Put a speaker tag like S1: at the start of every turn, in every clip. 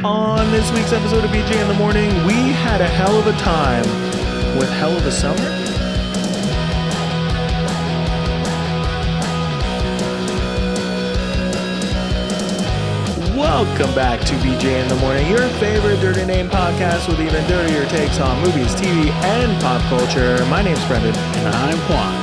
S1: On this week's episode of BJ in the Morning, we had a hell of a time with Hell of a Summer. Welcome back to BJ in the Morning, your favorite Dirty Name podcast with even dirtier takes on movies, TV, and pop culture. My name's Brendan.
S2: And I'm Juan.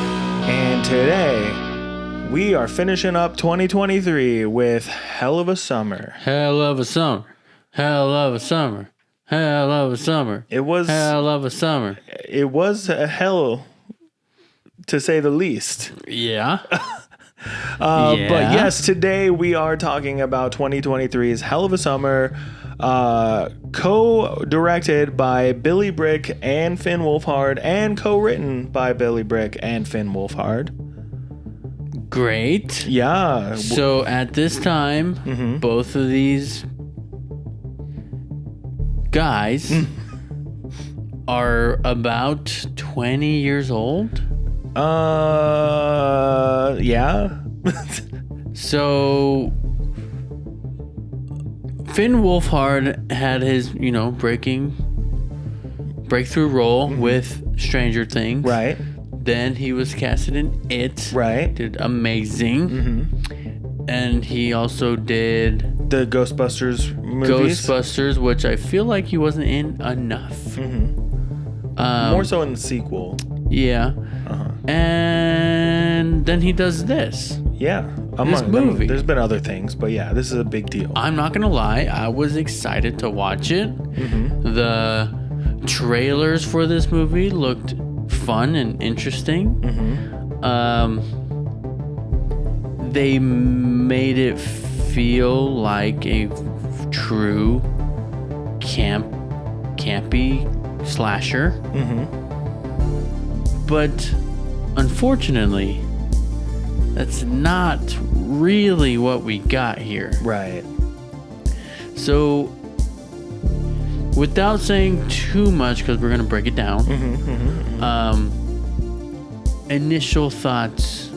S1: And today, we are finishing up 2023 with Hell of a Summer.
S2: Hell of a summer. Hell of a summer. Hell of a summer.
S1: It was
S2: hell of a summer.
S1: It was a hell, to say the least.
S2: Yeah.
S1: But yes, today we are talking about 2023's Hell of a Summer, co-directed by Billy Brick and Finn Wolfhard, and co-written by Billy Brick and Finn Wolfhard.
S2: Great.
S1: Yeah.
S2: So at this time, both of these guys are about 20 years old.
S1: Yeah.
S2: So Finn Wolfhard had his, breakthrough role with Stranger Things.
S1: Right.
S2: Then he was casted in It.
S1: Right.
S2: Did amazing. And he also did
S1: The Ghostbusters movies.
S2: Ghostbusters, which I feel like he wasn't in enough.
S1: More so in the sequel.
S2: Yeah. And then he does this.
S1: Yeah.
S2: This movie.
S1: There's been other things, but yeah, this is a big deal.
S2: I'm not going to lie. I was excited to watch it. The trailers for this movie looked fun and interesting. They made it feel like a true campy slasher. But unfortunately, that's not really what we got here.
S1: Right.
S2: So, without saying too much, because we're going to break it down, initial thoughts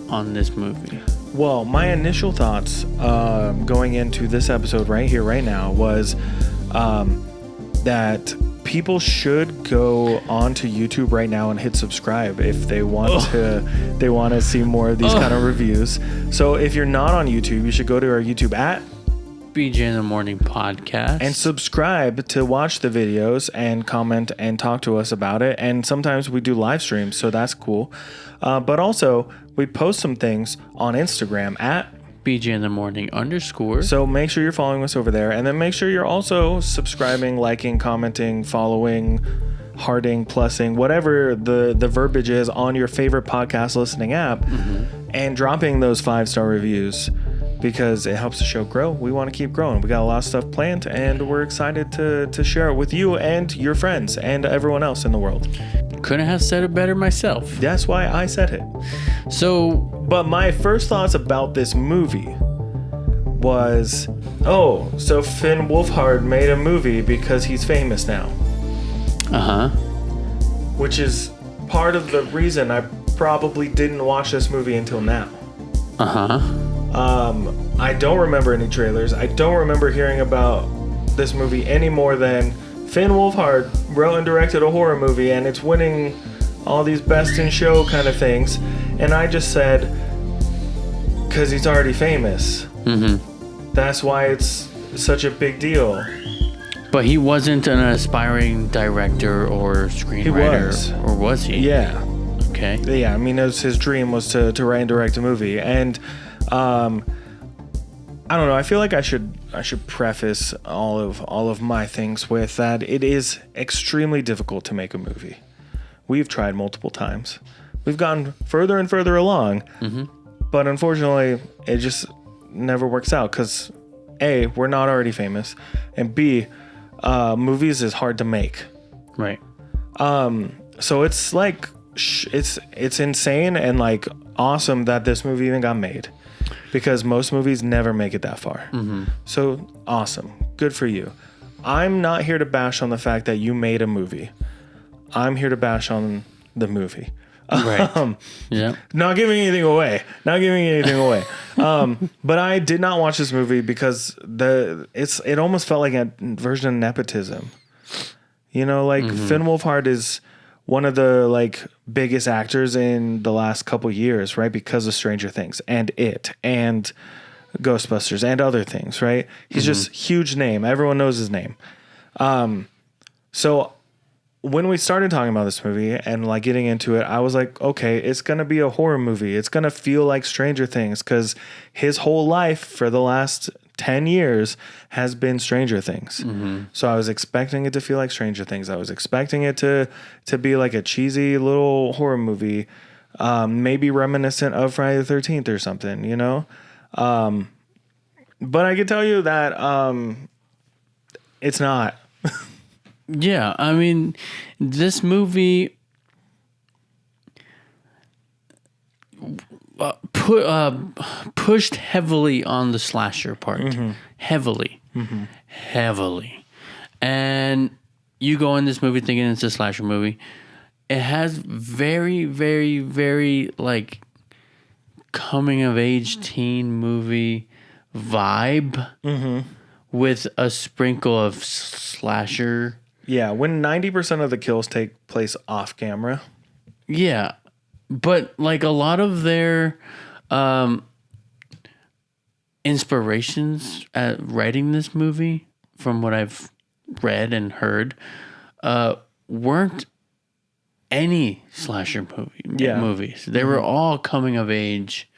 S2: on this movie.
S1: Well, my initial thoughts going into this episode right here, right now, was that people should go onto YouTube right now and hit subscribe if they want to see more of these kind of reviews. So if you're not on YouTube, you should go to our YouTube at
S2: BJ in the Morning Podcast
S1: and subscribe to watch the videos and comment and talk to us about it. And sometimes we do live streams, so that's cool. But also we post some things on Instagram at
S2: BJ in the Morning _.
S1: So make sure you're following us over there, and then make sure you're also subscribing, liking, commenting, following, hearting, plussing, whatever the verbiage is on your favorite podcast listening app, and dropping those 5-star reviews, because it helps the show grow. We want to keep growing. We got a lot of stuff planned, and we're excited to share it with you and your friends and everyone else in the world.
S2: Couldn't have said it better myself.
S1: That's why I said it. But my first thoughts about this movie was, so Finn Wolfhard made a movie because he's famous now. Which is part of the reason I probably didn't watch this movie until now. I don't remember any trailers. I don't remember hearing about this movie any more than Finn Wolfhard wrote and directed a horror movie, and it's winning all these best in show kind of things. And I just said, because he's already famous. That's why it's such a big deal.
S2: But he wasn't an aspiring director or screenwriter.
S1: He was.
S2: Or was he?
S1: Yeah.
S2: Okay.
S1: Yeah, I mean, his dream was to write and direct a movie. And I don't know. I feel like I should preface all of my things with that it is extremely difficult to make a movie. We've tried multiple times. We've gone further and further along, but unfortunately, it just never works out because A, we're not already famous, and B, movies is hard to make.
S2: Right.
S1: So it's like it's insane and like awesome that this movie even got made. Because most movies never make it that far. So awesome. Good for you. I'm not here to bash on the fact that you made a movie. I'm here to bash on the movie.
S2: Right. Yeah.
S1: Not giving anything away. Not giving anything away. But I did not watch this movie because it almost felt like a version of nepotism. You know, like Finn Wolfhard is one of the like biggest actors in the last couple years, right? Because of Stranger Things and It and Ghostbusters and other things, right? He's just huge name. Everyone knows his name. So when we started talking about this movie and like getting into it, I was like, okay, it's going to be a horror movie. It's going to feel like Stranger Things because his whole life for the last 10 years has been Stranger Things. So I was expecting it to feel like Stranger Things. I was expecting it to be like a cheesy little horror movie, maybe reminiscent of Friday the 13th or something, you know? But I can tell you that it's not.
S2: Yeah, I mean, this movie pushed heavily on the slasher part. Heavily. And you go in this movie thinking it's a slasher movie. It has very, very, very, like, coming-of-age teen movie vibe with a sprinkle of slasher.
S1: Yeah, when 90% of the kills take place off camera.
S2: Yeah, but like a lot of their inspirations at writing this movie, from what I've read and heard, weren't any slasher movies. They were all coming of age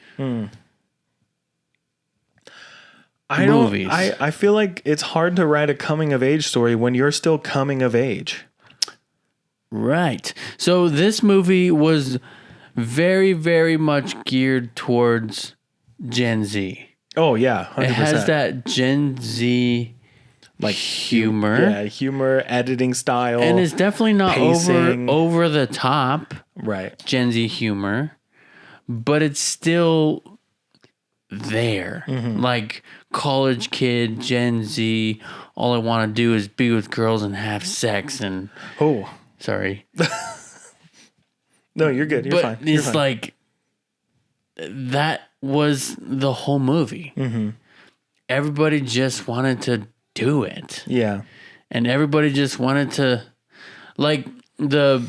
S2: movies.
S1: I feel like it's hard to write a coming of age story when you're still coming of age.
S2: Right. So this movie was very, very much geared towards Gen Z.
S1: Oh yeah, 100%.
S2: It has that Gen Z like humor.
S1: Yeah, humor, editing style.
S2: And it's definitely not
S1: pacing.
S2: over the top
S1: Right.
S2: Gen Z humor, but it's still there. Like college kid, Gen Z, all I want to do is be with girls and have sex and sorry.
S1: No, you're good. You're fine. You're
S2: It's
S1: fine.
S2: like that was the whole movie. Everybody just wanted to do it.
S1: Yeah.
S2: And everybody just wanted to, like, the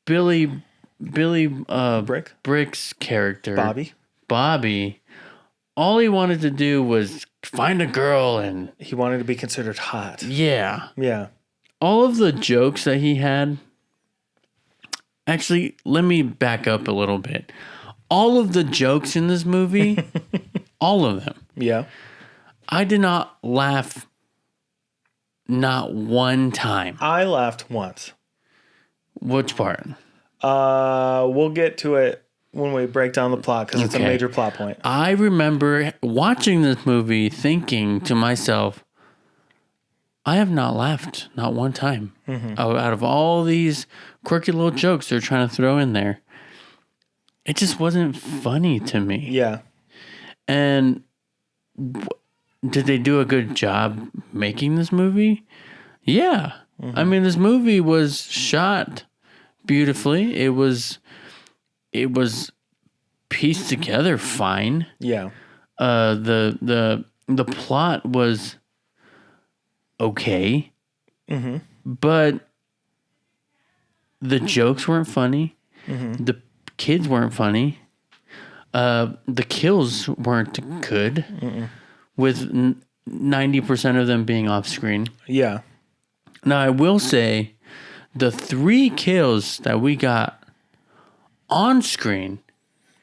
S2: Billy Brick's character, Bobby, all he wanted to do was find a girl, and
S1: he wanted to be considered hot.
S2: Yeah.
S1: All
S2: of the jokes that he had. Actually, let me back up a little bit. All of the jokes in this movie, all of them.
S1: Yeah.
S2: I did not laugh not one time.
S1: I laughed once.
S2: Which part?
S1: We'll get to it when we break down the plot because it's a major plot point.
S2: I remember watching this movie thinking to myself, I have not laughed not one time. Out of all these quirky little jokes they're trying to throw in there, it just wasn't funny to me.
S1: Yeah.
S2: And did they do a good job making this movie? Yeah. I mean, this movie was shot beautifully. It was pieced together fine.
S1: Yeah.
S2: The plot was okay. But the jokes weren't funny. The kids weren't funny. The kills weren't good. With 90% of them being off screen. Yeah. Now, I will say the 3 kills that we got on screen.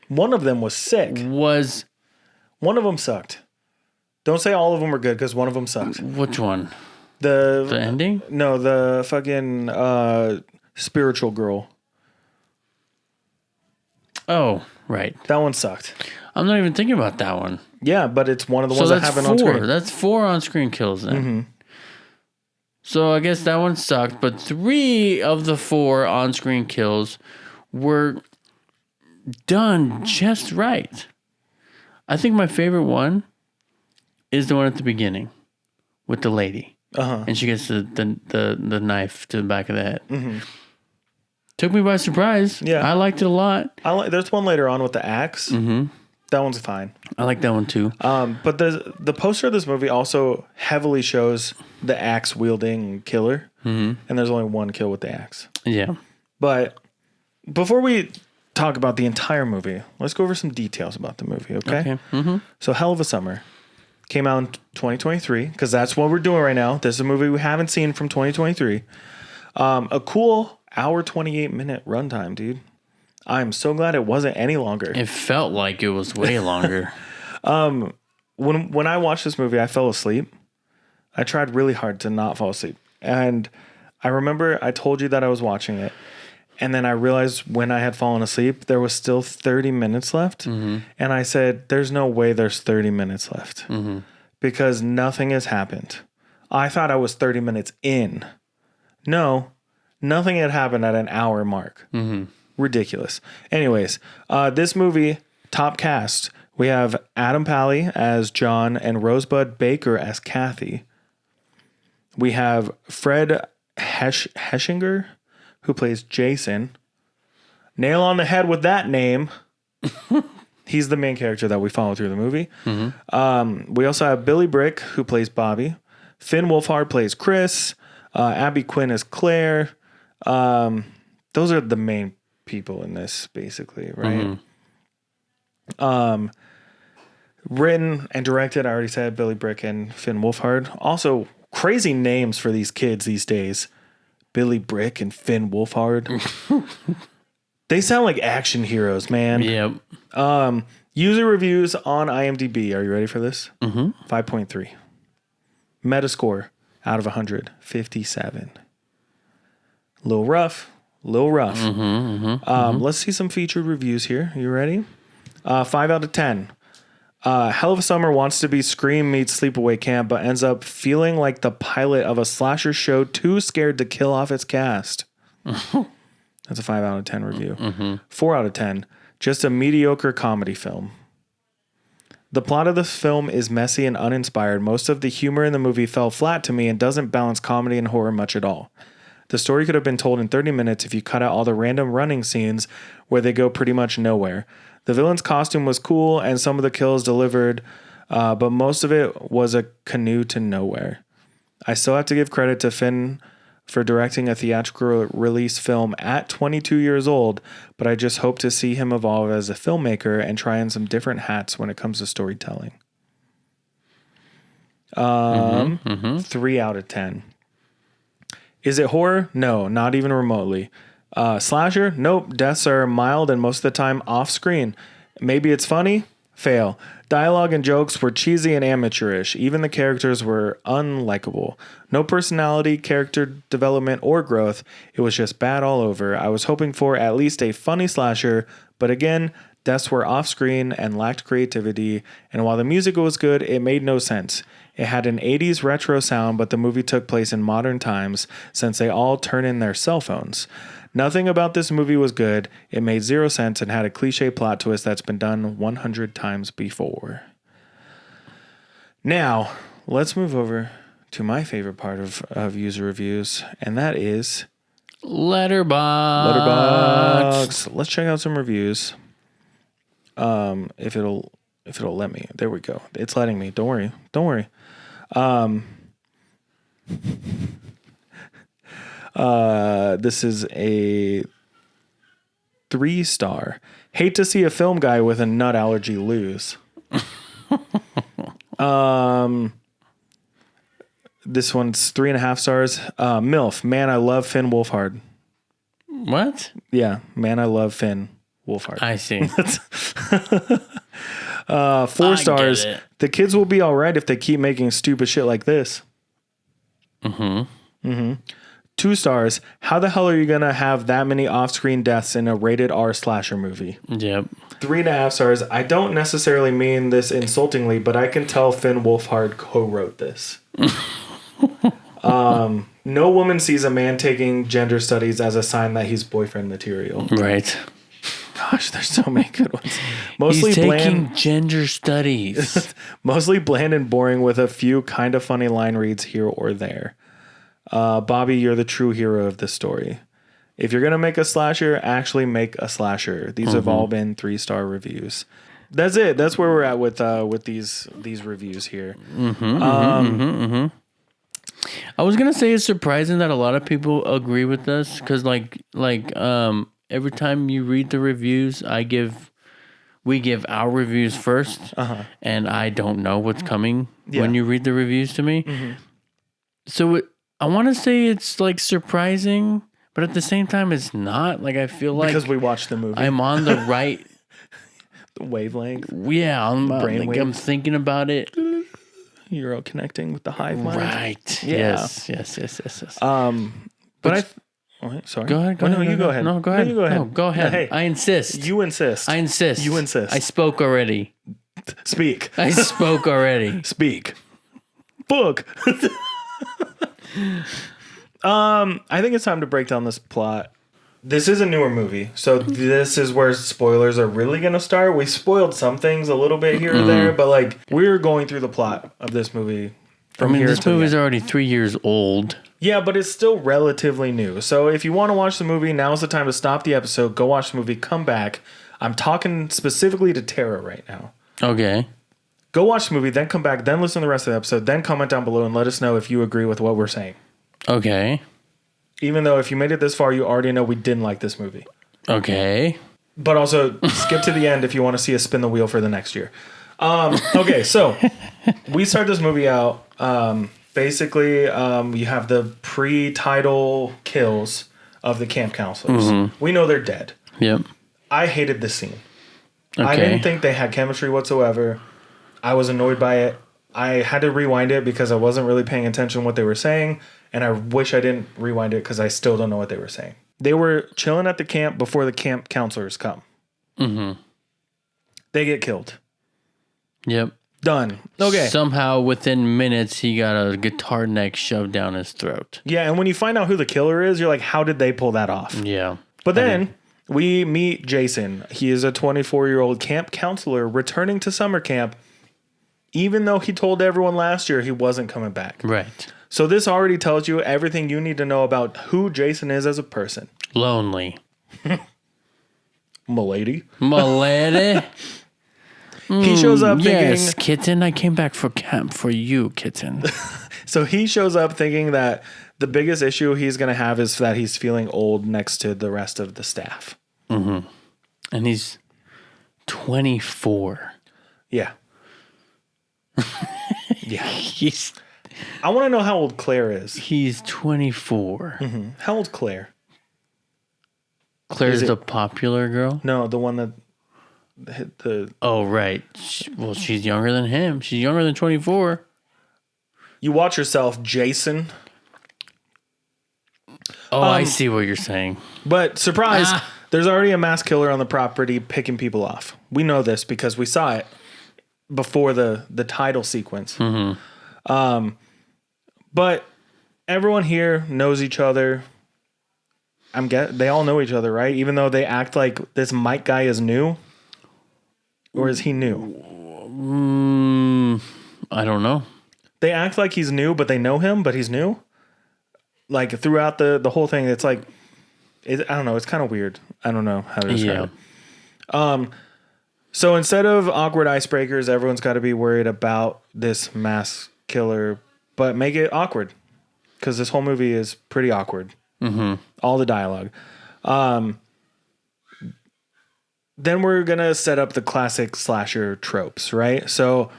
S1: One of them was sick. One of them sucked. Don't say all of them were good because one of them sucked.
S2: Which one?
S1: The
S2: ending?
S1: No, the fucking spiritual girl.
S2: Oh, right.
S1: That one sucked.
S2: I'm not even thinking about that one.
S1: Yeah, but it's one of the ones that happen on screen.
S2: That's 4 on-screen kills then. So I guess that one sucked, but 3 of the 4 on-screen kills were done just right. I think my favorite one is the one at the beginning with the lady. And she gets the knife to the back of the head. Took me by surprise.
S1: Yeah.
S2: I liked it a lot.
S1: There's one later on with the axe. Mm-hmm. That one's fine.
S2: I like that one too.
S1: But the poster of this movie also heavily shows the axe wielding killer, and there's only one kill with the axe.
S2: Yeah.
S1: But before we talk about the entire movie, let's go over some details about the movie. Okay.
S2: Mm-hmm.
S1: So, Hell of a Summer came out in 2023 because that's what we're doing right now. This is a movie we haven't seen from 2023. A cool hour 28-minute runtime, dude. I'm so glad it wasn't any longer.
S2: It felt like it was way longer.
S1: When I watched this movie, I fell asleep. I tried really hard to not fall asleep. And I remember I told you that I was watching it. And then I realized when I had fallen asleep, there was still 30 minutes left. And I said, there's no way there's 30 minutes left. Because nothing has happened. I thought I was 30 minutes in. No, nothing had happened at an hour mark. Ridiculous. Anyways, this movie, top cast. We have Adam Pally as John and Rosebud Baker as Kathy. We have Fred Heschinger, who plays Jason. Nail on the head with that name. He's the main character that we follow through the movie. We also have Billy Brick, who plays Bobby. Finn Wolfhard plays Chris. Abby Quinn is Claire. Those are the main people in this, basically, right? Written and directed, I already said, Billy Brick and Finn Wolfhard. Also, crazy names for these kids these days. Billy Brick and Finn Wolfhard. They sound like action heroes, man.
S2: Yep.
S1: User reviews on IMDb. Are you ready for this? 5.3. Metascore out of 100, 57. Little rough. Let's see some featured reviews here. You ready? 5 out of 10. Hell of a Summer wants to be Scream meets Sleepaway Camp, but ends up feeling like the pilot of a slasher show too scared to kill off its cast. That's a 5 out of 10 review. 4 out of 10. Just a mediocre comedy film. The plot of this film is messy and uninspired. Most of the humor in the movie fell flat to me and doesn't balance comedy and horror much at all. The story could have been told in 30 minutes if you cut out all the random running scenes where they go pretty much nowhere. The villain's costume was cool and some of the kills delivered, but most of it was a canoe to nowhere. I still have to give credit to Finn for directing a theatrical release film at 22 years old, but I just hope to see him evolve as a filmmaker and try on some different hats when it comes to storytelling. 3 out of 10. Is it horror? No, not even remotely. Slasher? Nope. Deaths are mild and most of the time off screen. Maybe it's funny? Fail. Dialogue and jokes were cheesy and amateurish. Even the characters were unlikable. No personality, character development, or growth. It was just bad all over. I was hoping for at least a funny slasher, but again, deaths were off screen and lacked creativity, and while the music was good, it made no sense. It had an 80s retro sound, but the movie took place in modern times since they all turn in their cell phones. Nothing about this movie was good. It made zero sense and had a cliche plot twist that's been done 100 times before. Now, let's move over to my favorite part of user reviews, and that is
S2: Letterboxd.
S1: Let's check out some reviews. If it'll let me. There we go. It's letting me. Don't worry. This is a 3-star. Hate to see a film guy with a nut allergy lose. This one's 3.5 stars. MILF. Man, I love Finn Wolfhard.
S2: What?
S1: Yeah. Man, I love Finn Wolfhard.
S2: I see.
S1: 4 stars. The kids will be all right if they keep making stupid shit like this. 2 stars. How the hell are you going to have that many off-screen deaths in a rated R slasher movie?
S2: Yep.
S1: 3.5 stars. I don't necessarily mean this insultingly, but I can tell Finn Wolfhard co-wrote this. No woman sees a man taking gender studies as a sign that he's boyfriend material.
S2: Right.
S1: Gosh, there's so many good ones. Mostly
S2: he's taking
S1: bland,
S2: gender studies.
S1: Mostly bland and boring with a few kind of funny line reads here or there. Bobby, you're the true hero of this story. If you're gonna make a slasher, actually make a slasher. These have all been 3-star reviews. That's it. That's where we're at with these reviews here.
S2: I was gonna say it's surprising that a lot of people agree with us because every time you read the reviews, we give our reviews first, and I don't know what's coming when you read the reviews to me. So I want to say it's like surprising, but at the same time, it's not. Like I feel like
S1: because we watched the movie,
S2: I'm on the right
S1: the wavelength.
S2: Yeah, I'm thinking about it.
S1: You're all connecting with the hive mind,
S2: right?
S1: Yeah.
S2: Yes.
S1: Sorry.
S2: Go ahead.
S1: No, you go ahead.
S2: No, go ahead.
S1: No, you go ahead.
S2: No, go ahead.
S1: Hey,
S2: I insist.
S1: You insist.
S2: I insist.
S1: You insist.
S2: I spoke already.
S1: Speak.
S2: I spoke already.
S1: Speak. Book. I think it's time to break down this plot. This is a newer movie, so this is where spoilers are really going to start. We spoiled some things a little bit here or there, but like we're going through the plot of this movie from here
S2: this
S1: to
S2: movie's already 3 years old.
S1: Yeah, but it's still relatively new. So if you want to watch the movie, now's the time to stop the episode, go watch the movie, come back. I'm talking specifically to Tara right now.
S2: Okay.
S1: Go watch the movie, then come back, then listen to the rest of the episode, then comment down below and let us know if you agree with what we're saying.
S2: Okay.
S1: Even though if you made it this far, you already know we didn't like this movie.
S2: Okay.
S1: But also, skip to the end if you want to see us spin the wheel for the next year. Okay, so we start this movie out. Basically, you have the pre-title kills of the camp counselors. We know they're dead.
S2: Yep.
S1: I hated this scene.
S2: Okay.
S1: I didn't think they had chemistry whatsoever. I was annoyed by it. I had to rewind it because I wasn't really paying attention to what they were saying. And I wish I didn't rewind it because I still don't know what they were saying. They were chilling at the camp before the camp counselors come. They get killed.
S2: Yep.
S1: Done. Okay.
S2: Somehow, within minutes, he got a guitar neck shoved down his throat.
S1: Yeah, and when you find out who the killer is, you're like, how did they pull that off?
S2: Yeah.
S1: But then we meet Jason. He is a 24-year-old camp counselor returning to summer camp, even though he told everyone last year he wasn't coming back.
S2: Right.
S1: So this already tells you everything you need to know about who Jason is as a person.
S2: Lonely.
S1: Milady.
S2: He
S1: shows up thinking...
S2: Yes, kitten, I came back for camp for you, kitten.
S1: So he shows up thinking that the biggest issue he's going to have is that he's feeling old next to the rest of the staff.
S2: And he's 24.
S1: Yeah. Yeah.
S2: He's
S1: I want to know how old Claire is.
S2: He's 24.
S1: How old's Claire?
S2: Claire's the popular girl?
S1: No, the one that hit the...
S2: Oh, right. Well, she's younger than him. She's younger than 24.
S1: You watch yourself, Jason.
S2: Oh, I see what you're saying.
S1: But surprise, there's already a mass killer on the property picking people off. We know this because we saw it before the title sequence. But everyone here knows each other. They all know each other, right? Even though they act like this Mike guy is new. Or is he new?
S2: I don't know.
S1: They act like he's new, but they know him, but he's new. Like throughout the whole thing, it's like, I don't know. It's kind of weird. I don't know how to describe it. So instead of awkward icebreakers, everyone's got to be worried about this mass killer, but make it awkward because this whole movie is pretty awkward. All the dialogue. Then we're going to set up the classic slasher tropes, right? So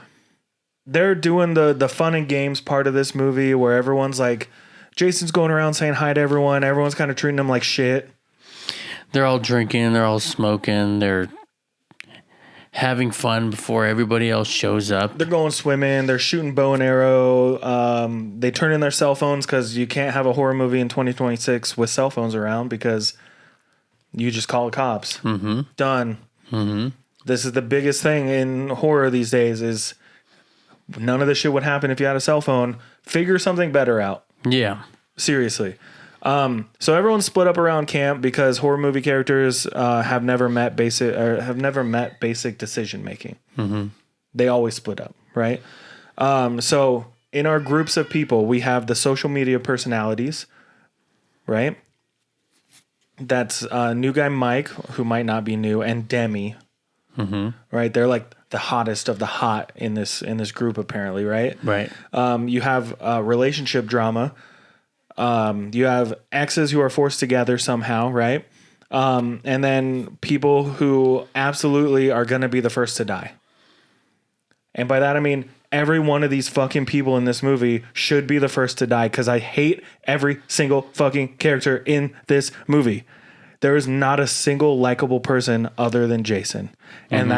S1: they're doing the fun and games part of this movie where everyone's like, Jason's going around saying hi to everyone. Everyone's kind of treating him like shit. They're all drinking. They're all smoking. They're having fun before everybody else shows up. They're going swimming. They're shooting bow and arrow. They turn in their cell phones because you can't have a horror movie in 2026 with cell phones around because you just call the cops. Done. This is the biggest thing in horror these days is none of this shit would happen if you had a cell phone. Figure something better out. Yeah. Seriously. So everyone's split up around camp because horror movie characters have never met basic decision making. They always split up, right? So in our groups of people, we have the social media personalities, right? That's new guy Mike, who might not be new, and Demi. Right, they're like the hottest of the hot in this group, apparently. Right. You have relationship drama. You have exes who are forced together somehow, right? And then people who absolutely are going to be the first to die. And by that, I mean, every one of these fucking people in this movie should be the first to die, because I hate every single fucking character in this movie. There is not a single likable person other than Jason. And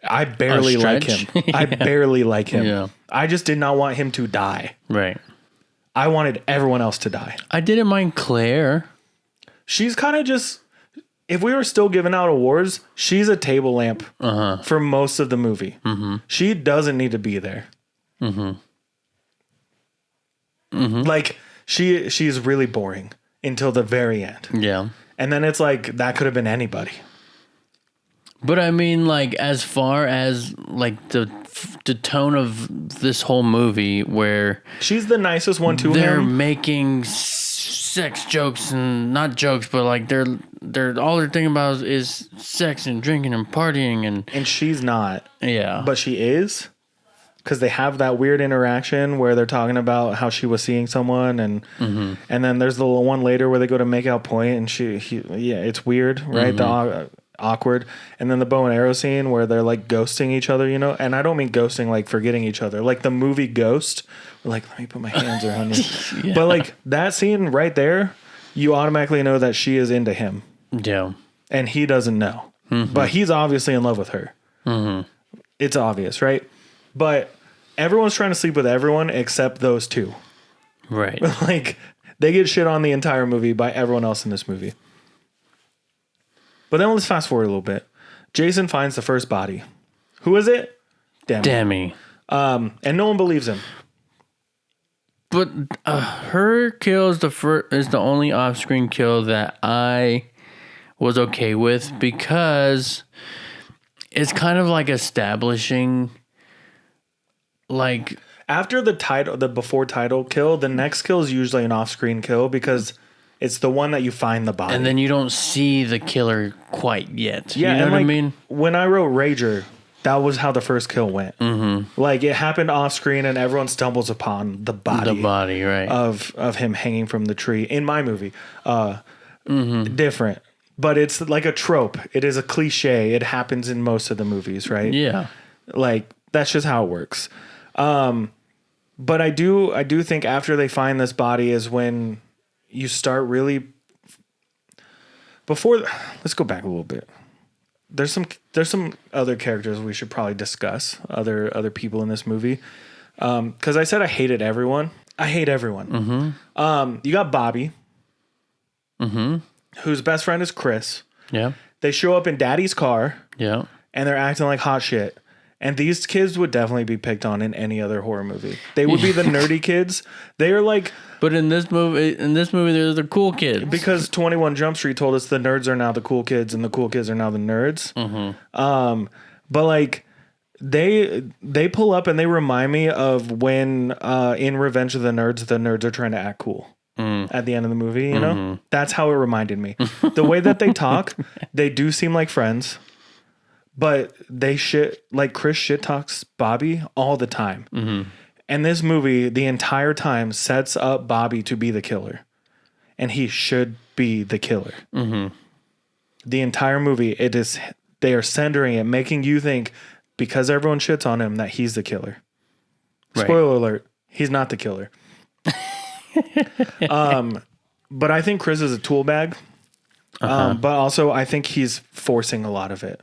S1: I barely like him.
S2: Yeah.
S1: I barely like him.
S2: Yeah.
S1: I just did not want him to die.
S2: Right.
S1: I wanted everyone else to die.
S2: I didn't mind Claire.
S1: She's kind of just, if we were still giving out awards, she's a table lamp for most of the movie. She doesn't need to be there. Like, she's really boring until the very end.
S2: Yeah.
S1: And then it's like, that could have been anybody.
S2: But I mean, like, as far as like the tone of this whole movie, where
S1: she's the nicest one to
S2: they're
S1: him.
S2: making sex jokes, and not jokes, but like they're all they're thinking about is sex and drinking and partying, and
S1: she's not.
S2: Yeah.
S1: But she is, because they have that weird interaction where they're talking about how she was seeing someone, and then there's the one later where they go to make out point, and it's weird, right? The awkward. And then the bow and arrow scene where they're like ghosting each other, you know? And I don't mean ghosting like forgetting each other, like the movie Ghost. We're like, let me put my hands around you. Yeah. But like that scene right there, you automatically know that she is into him.
S2: Yeah.
S1: And he doesn't know. But he's obviously in love with her. It's obvious, right? But everyone's trying to sleep with everyone except those two.
S2: Right.
S1: Like, they get shit on the entire movie by everyone else in this movie. But then let's fast forward a little bit. Jason finds the first body. Who is it?
S2: Demi.
S1: And no one believes him.
S2: But her kill is the only off-screen kill that I was okay with, because it's kind of like establishing, like,
S1: after the before title kill, the next kill is usually an off-screen kill, because it's the one that you find the body.
S2: And then you don't see the killer quite yet.
S1: Yeah,
S2: you know
S1: and
S2: what
S1: like,
S2: I mean?
S1: When I wrote Rager, that was how the first kill went. Like, it happened off-screen and everyone stumbles upon the body.
S2: The body, right.
S1: Of him hanging from the tree. In my movie. Different. But it's like a trope. It is a cliche. It happens in most of the movies, right?
S2: Yeah.
S1: Like, that's just how it works. But I do think after they find this body is when you start really. Let's go back a little bit. There's some other characters we should probably discuss. Other people in this movie. Because I said I hated everyone. I hate everyone. You got Bobby. Whose best friend is Chris.
S2: Yeah.
S1: They show up in Daddy's car.
S2: Yeah.
S1: And they're acting like hot shit. And these kids would definitely be picked on in any other horror movie. They would be the nerdy kids. They are like...
S2: But in this movie, they're the cool kids.
S1: Because 21 Jump Street told us the nerds are now the cool kids and the cool kids are now the nerds. But like, they pull up and they remind me of when in Revenge of the nerds are trying to act cool. At the end of the movie, you know? That's how it reminded me. The way that they talk, they do seem like friends. But Chris shit talks Bobby all the time. And this movie, the entire time, sets up Bobby to be the killer. And he should be the killer. The entire movie, they are centering it, making you think, because everyone shits on him, that he's the killer. Right. Spoiler alert, he's not the killer. But I think Chris is a tool bag. But also, I think he's forcing a lot of it.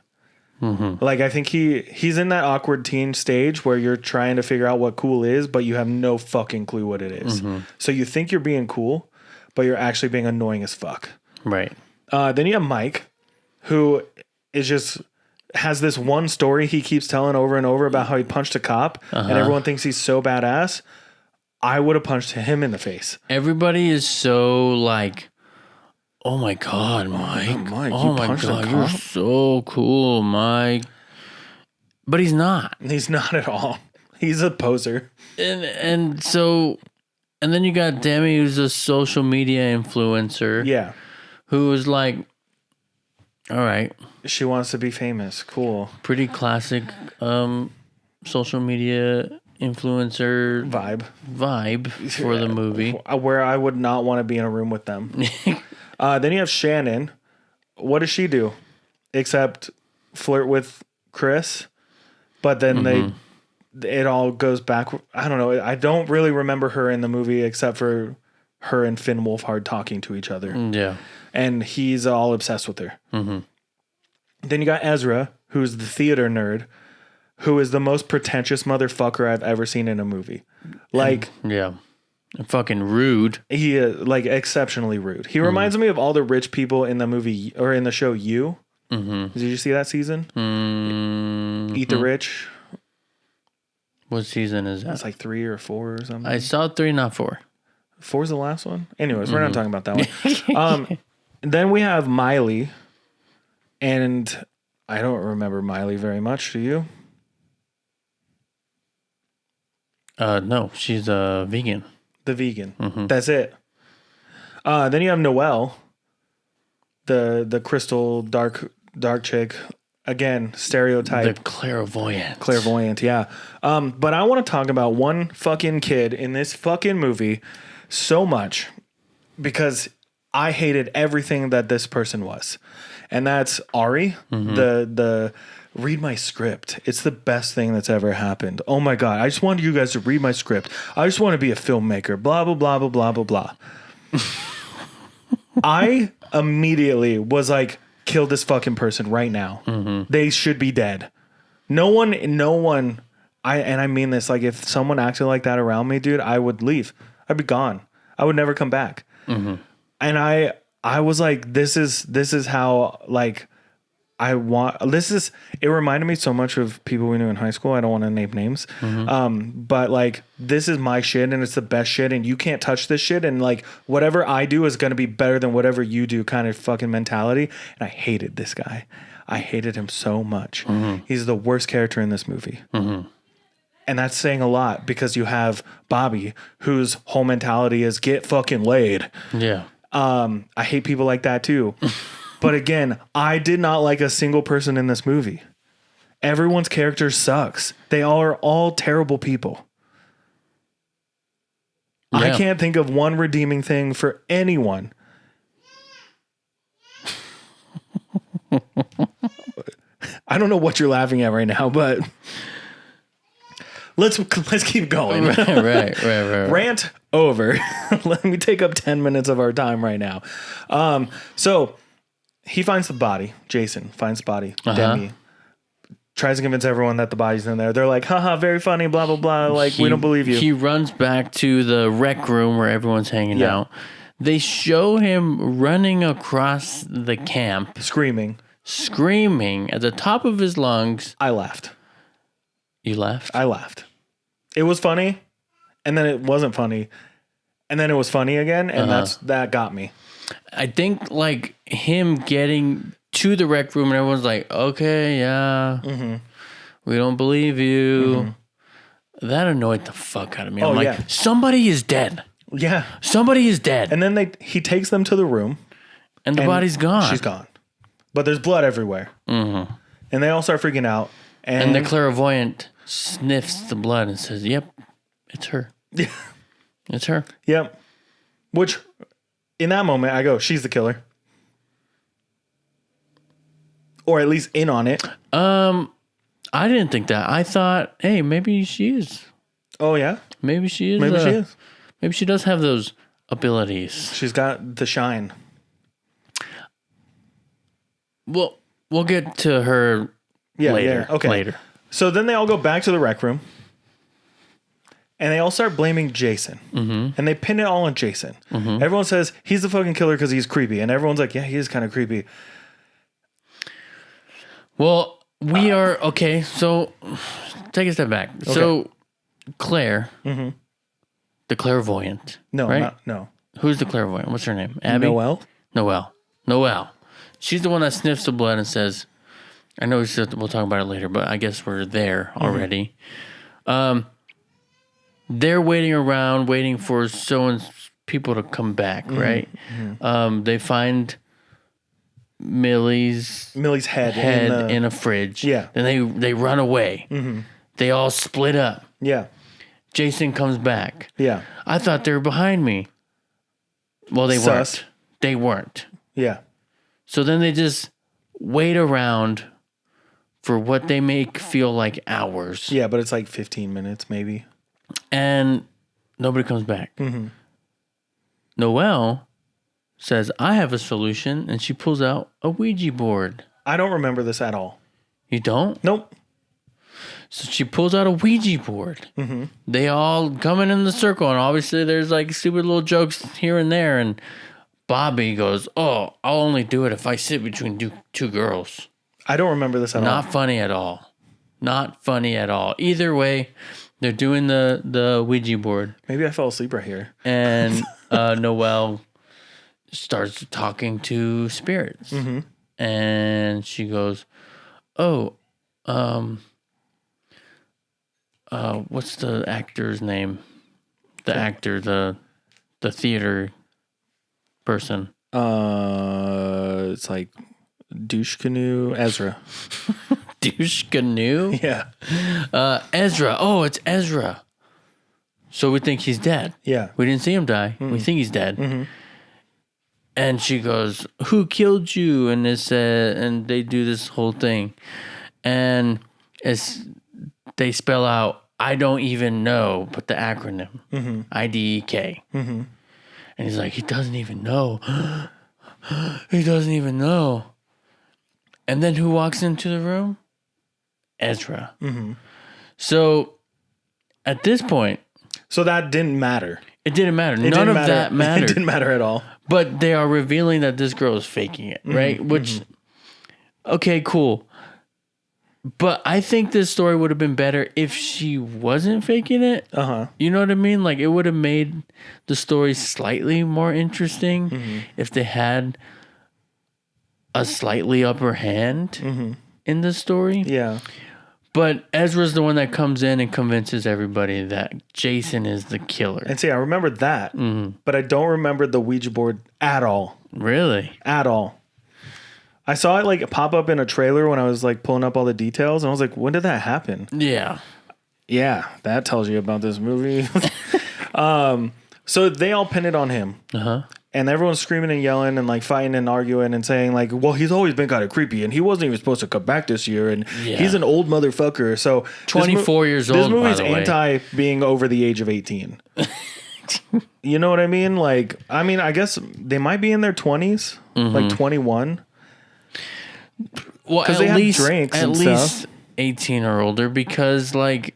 S1: Like, I think he's in that awkward teen stage where you're trying to figure out what cool is, but you have no fucking clue what it is. So you think you're being cool, but you're actually being annoying as fuck.
S2: Right.
S1: Then you have Mike, who has this one story he keeps telling over and over about how he punched a cop, and everyone thinks he's so badass. I would have punched him in the face.
S2: Everybody is so like, oh my God, Mike.
S1: Mike,
S2: oh my God, you're so cool, Mike. But he's not.
S1: He's not at all. He's a poser.
S2: And then you got Demi, who's a social media influencer.
S1: Yeah.
S2: who was like, all right.
S1: She wants to be famous. Cool.
S2: Pretty classic social media influencer vibe for the movie.
S1: Where I would not want to be in a room with them. Then you have Shannon. What does she do? Except flirt with Chris. But then it all goes back. I don't know. I don't really remember her in the movie except for her and Finn Wolfhard talking to each other.
S2: Yeah.
S1: And he's all obsessed with her. Mm-hmm. Then you got Ezra, who's the theater nerd, who is the most pretentious motherfucker I've ever seen in a movie. Like,
S2: yeah. Fucking rude.
S1: He is like exceptionally rude. He reminds me of all the rich people in the movie or in the show You. Mm-hmm. Did you see that season? Mm-hmm. Eat the Rich.
S2: What season is that?
S1: It's like 3 or 4 or something.
S2: I saw 3, not 4.
S1: 4's the last one? Anyways, we're not talking about that one. Then we have Miley. And I don't remember Miley very much. Do you?
S2: No, she's a vegan.
S1: The vegan. Mm-hmm. That's it. Then you have Noelle. The crystal dark chick. Again, stereotype.
S2: The clairvoyant.
S1: Clairvoyant, yeah. But I want to talk about one fucking kid in this fucking movie so much because I hated everything that this person was. And that's Ari, the read my script. It's the best thing that's ever happened. Oh my God. I just wanted you guys to read my script. I just want to be a filmmaker. Blah, blah, blah, blah, blah, blah, blah. I immediately was like, kill this fucking person right now. Mm-hmm. They should be dead. No one, and I mean this, like if someone acted like that around me, dude, I would leave. I'd be gone. I would never come back. Mm-hmm. And I was like, this is how like it reminded me so much of people we knew in high school. I don't want to name names. Mm-hmm. But like, this is my shit and it's the best shit and you can't touch this shit. And like, whatever I do is going to be better than whatever you do kind of fucking mentality. And I hated this guy. I hated him so much. Mm-hmm. He's the worst character in this movie. Mm-hmm. And that's saying a lot because you have Bobby, whose whole mentality is get fucking laid.
S2: Yeah.
S1: I hate people like that too. But again, I did not like a single person in this movie. Everyone's character sucks. They are all terrible people. Yeah. I can't think of one redeeming thing for anyone. I don't know what you're laughing at right now, but let's keep going.
S2: Right.
S1: Rant over. Let me take up 10 minutes of our time right now. So he finds the body. Jason finds the body. Demi tries to convince everyone that the body's in there. They're like, haha, very funny, blah, blah, blah. Like, we don't believe you.
S2: He runs back to the rec room where everyone's hanging out. They show him running across the camp. Screaming at the top of his lungs.
S1: I laughed.
S2: You laughed?
S1: I laughed. It was funny, and then it wasn't funny, and then it was funny again, and that got me.
S2: I think like him getting to the rec room and everyone's like, okay, yeah, we don't believe you. That annoyed the fuck out of me. I'm like, somebody is dead.
S1: Yeah.
S2: Somebody is dead.
S1: And then he takes them to the room.
S2: And the body's gone.
S1: She's gone. But there's blood everywhere. Mm-hmm. And they all start freaking out.
S2: And the clairvoyant sniffs the blood and says, yep, it's her. Yeah. It's her.
S1: Yep. Which, in that moment, I go, she's the killer. Or at least in on it.
S2: I didn't think that. I thought, hey, maybe she is.
S1: Oh, yeah?
S2: Maybe she is.
S1: Maybe she is.
S2: Maybe she does have those abilities.
S1: She's got the shine.
S2: Well, we'll get to her later.
S1: Yeah. Okay.
S2: Later.
S1: So then they all go back to the rec room. And they all start blaming Jason. Mm-hmm. And they pin it all on Jason. Mm-hmm. Everyone says he's the fucking killer because he's creepy. And everyone's like, yeah, he is kind of creepy.
S2: Well, we are... Okay, so take a step back. Okay. So Claire, the clairvoyant.
S1: No,
S2: right?
S1: No.
S2: Who's the clairvoyant? What's her name? Abby? Noelle. She's the one that sniffs the blood and says... I know we'll talk about it later, but I guess we're there already. They're waiting around, waiting for people to come back, right? Mm-hmm. They find Millie's
S1: head
S2: in a fridge.
S1: Yeah.
S2: Then they run away. Mm-hmm. They all split up.
S1: Yeah.
S2: Jason comes back.
S1: Yeah.
S2: I thought they were behind me. Well, they
S1: Sus.
S2: weren't. They weren't.
S1: Yeah.
S2: So then they just wait around for what they make feel like hours.
S1: Yeah, but it's like 15 minutes maybe.
S2: And nobody comes back. Mm-hmm. Noelle says, I have a solution. And she pulls out a Ouija board.
S1: I don't remember this at all.
S2: You don't?
S1: Nope.
S2: So she pulls out a Ouija board. Mm-hmm. They all coming in the circle. And obviously there's like stupid little jokes here and there. And Bobby goes, oh, I'll only do it if I sit between two girls.
S1: I don't remember this at all.
S2: Not funny at all. Not funny at all. Either way, they're doing the Ouija board.
S1: Maybe I fell asleep right here.
S2: And Noelle starts talking to spirits. Mm-hmm. And she goes, oh, what's the actor's name? The actor, the theater person.
S1: It's like Douche Canoe Ezra.
S2: Douche Canoe?
S1: Yeah.
S2: Ezra. Oh, it's Ezra. So we think he's dead.
S1: Yeah.
S2: We didn't see him die. Mm-hmm. We think he's dead. Mm-hmm. And she goes, who killed you? And and they do this whole thing. And they spell out, I don't even know, but the acronym, mm-hmm. IDEK. Mm-hmm. And he's like, he doesn't even know. He doesn't even know. And then who walks into the room? Ezra. Mm-hmm. So at this point.
S1: So that didn't matter.
S2: It didn't matter. None of that mattered.
S1: It didn't matter at all.
S2: But they are revealing that this girl is faking it, right? Mm-hmm. Which, okay, cool. But I think this story would have been better if she wasn't faking it. Uh-huh. You know what I mean? Like, it would have made the story slightly more interesting if they had a slightly upper hand in the story.
S1: Yeah.
S2: But Ezra's the one that comes in and convinces everybody that Jason is the killer.
S1: And see, I remember that, but I don't remember the Ouija board at all.
S2: Really?
S1: At all. I saw it like pop up in a trailer when I was like pulling up all the details, and I was like, when did that happen?
S2: Yeah.
S1: Yeah, that tells you about this movie. So they all pin it on him. Uh-huh. And everyone's screaming and yelling and like fighting and arguing and saying like, well, he's always been kind of creepy and he wasn't even supposed to come back this year and he's an old motherfucker. So
S2: 24 years old.
S1: This movie's anti being over the age of 18. You know what I mean? Like, I mean, I guess they might be in their 20s, like 21.
S2: Well, at
S1: they
S2: least
S1: have drinks
S2: at
S1: and
S2: least
S1: stuff.
S2: 18 or older, because like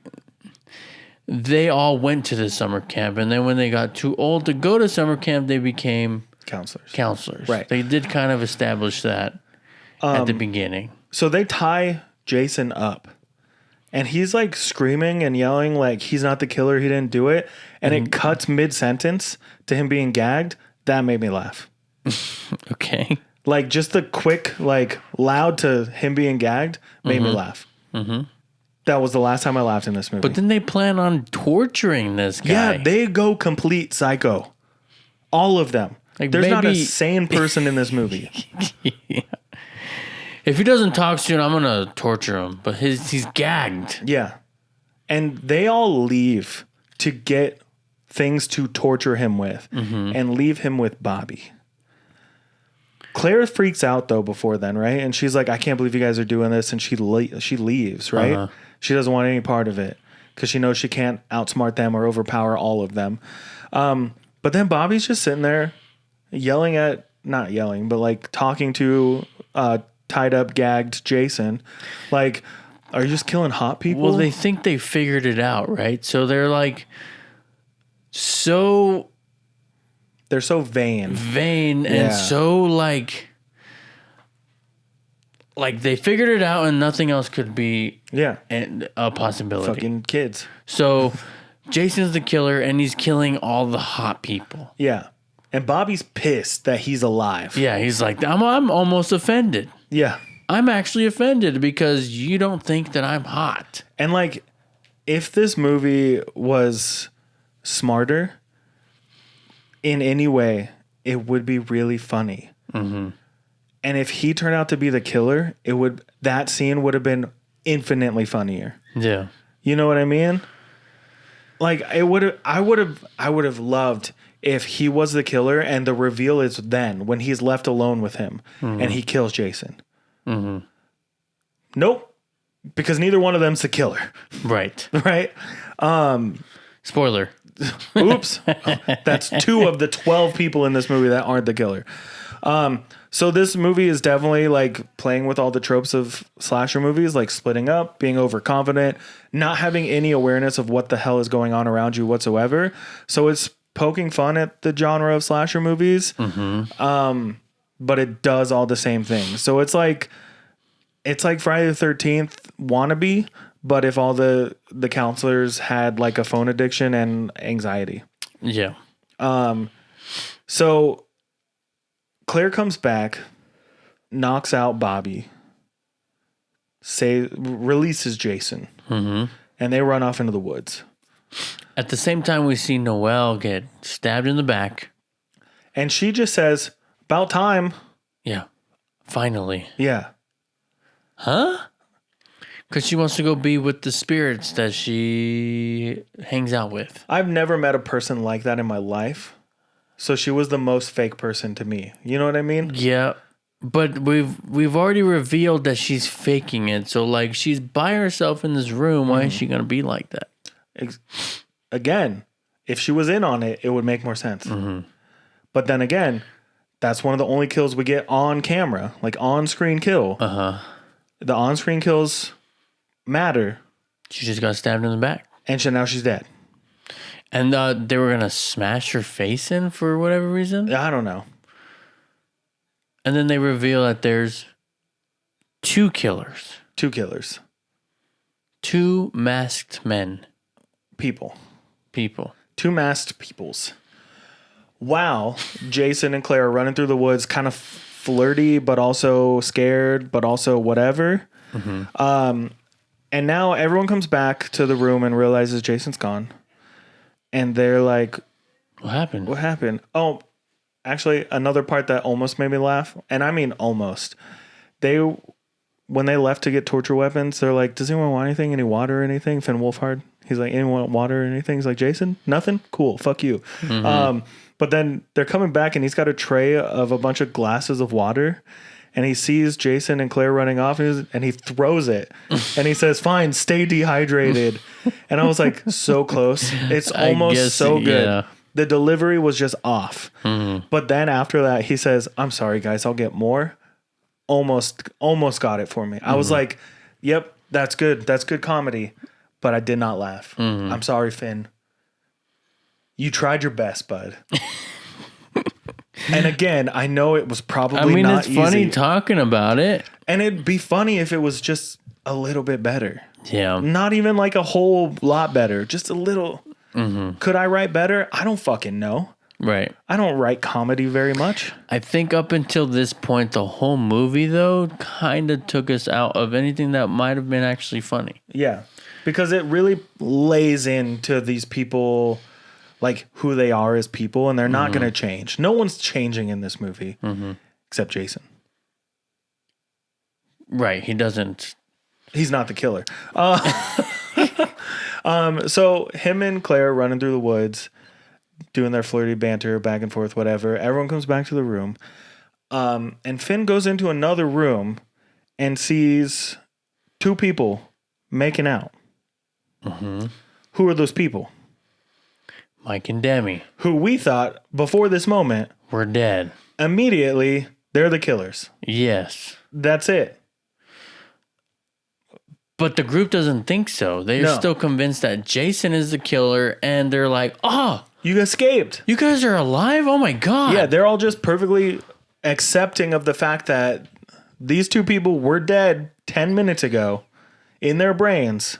S2: they all went to the summer camp, and then when they got too old to go to summer camp, they became counselors.
S1: Right.
S2: They did kind of establish that at the beginning.
S1: So they tie Jason up, and he's like screaming and yelling like he's not the killer, he didn't do it, and it cuts mid-sentence to him being gagged. That made me laugh.
S2: Okay.
S1: Like just the quick, like loud to him being gagged made me laugh. Mm-hmm. That was the last time I laughed in this movie.
S2: But then they plan on torturing this guy.
S1: Yeah, they go complete psycho. All of them. Like there's not a sane person in this movie.
S2: Yeah. If he doesn't talk soon, I'm going to torture him. But he's gagged.
S1: Yeah. And they all leave to get things to torture him with and leave him with Bobby. Claire freaks out though before then, right? And she's like, I can't believe you guys are doing this. And she leaves, right? Uh-huh. She doesn't want any part of it because she knows she can't outsmart them or overpower all of them. But then Bobby's just sitting there not yelling, but like talking to tied up, gagged Jason. Like, are you just killing hot people?
S2: Well, they think they figured it out, right? So they're like, they're so vain and so like they figured it out and nothing else could be a possibility.
S1: Fucking kids.
S2: So Jason's the killer and he's killing all the hot people.
S1: Yeah. And Bobby's pissed that he's alive.
S2: Yeah, he's like, I'm almost offended.
S1: Yeah.
S2: I'm actually offended because you don't think that I'm hot.
S1: And like, if this movie was smarter in any way, it would be really funny. Mm-hmm. And if he turned out to be the killer, that scene would have been infinitely funnier.
S2: Yeah.
S1: You know what I mean? Like I would have loved if he was the killer and the reveal is then when he's left alone with him and he kills Jason. Mm-hmm. Nope. Because neither one of them's the killer.
S2: Right.
S1: Right?
S2: Spoiler.
S1: Oops. That's 2 of the 12 people in this movie that aren't the killer. So this movie is definitely like playing with all the tropes of slasher movies, like splitting up, being overconfident, not having any awareness of what the hell is going on around you whatsoever. So it's poking fun at the genre of slasher movies. Mm-hmm. But it does all the same things. So it's like Friday the 13th wannabe, but if all the counselors had like a phone addiction and anxiety.
S2: Yeah.
S1: So Claire comes back, knocks out Bobby, releases Jason, and they run off into the woods.
S2: At the same time, we see Noelle get stabbed in the back.
S1: And she just says, about time.
S2: Yeah. Finally.
S1: Yeah.
S2: Huh? Because she wants to go be with the spirits that she hangs out with.
S1: I've never met a person like that in my life. So she was the most fake person to me. You know what I mean?
S2: Yeah. But we've already revealed that she's faking it. So like she's by herself in this room. Why is she going to be like that?
S1: Again, if she was in on it, it would make more sense. Mm-hmm. But then again, that's one of the only kills we get on camera, like on-screen kill. Uh-huh. The on-screen kills matter.
S2: She just got stabbed in the back.
S1: And now she's dead.
S2: And they were going to smash her face in for whatever reason?
S1: I don't know.
S2: And then they reveal that there's 2 killers.
S1: 2 killers.
S2: 2 masked men.
S1: People.
S2: 2
S1: masked peoples. Wow. Jason and Claire are running through the woods, kind of flirty, but also scared, but also whatever. Mm-hmm. And now everyone comes back to the room and realizes Jason's gone. And they're like,
S2: What happened?
S1: Oh, actually, another part that almost made me laugh, and I mean almost. When they left to get torture weapons, they're like, does anyone want anything? Any water or anything? Finn Wolfhard. He's like, anyone want water or anything? He's like, Jason, nothing? Cool, fuck you. Mm-hmm. But then they're coming back and he's got a tray of a bunch of glasses of water. And he sees Jason and Claire running off and he throws it. And he says, fine, stay dehydrated. And I was like, so close. It's almost so good. Yeah. The delivery was just off. Mm-hmm. But then after that, he says, I'm sorry, guys, I'll get more. Almost got it for me. I was like, yep, that's good. That's good comedy. But I did not laugh. Mm-hmm. I'm sorry, Finn. You tried your best, bud. And again, I know it was probably not easy.
S2: It's funny talking about it.
S1: And it'd be funny if it was just a little bit better.
S2: Yeah.
S1: Not even like a whole lot better. Just a little. Mm-hmm. Could I write better? I don't fucking know.
S2: Right.
S1: I don't write comedy very much.
S2: I think up until this point, the whole movie, though, kind of took us out of anything that might have been actually funny.
S1: Yeah. Because it really lays into these people, like who they are as people, and they're not going to change. No one's changing in this movie except Jason.
S2: Right. He doesn't.
S1: He's not the killer. So him and Claire running through the woods, doing their flirty banter, back and forth, whatever. Everyone comes back to the room. And Finn goes into another room and sees 2 people making out. Mm-hmm. Who are those people?
S2: Mike and Demi.
S1: Who we thought, before this moment,
S2: were dead.
S1: Immediately, they're the killers.
S2: Yes.
S1: That's it.
S2: But the group doesn't think so. They're still convinced that Jason is the killer, and they're like, oh,
S1: you escaped.
S2: You guys are alive? Oh my God.
S1: Yeah, they're all just perfectly accepting of the fact that these 2 people were dead 10 minutes ago in their brains,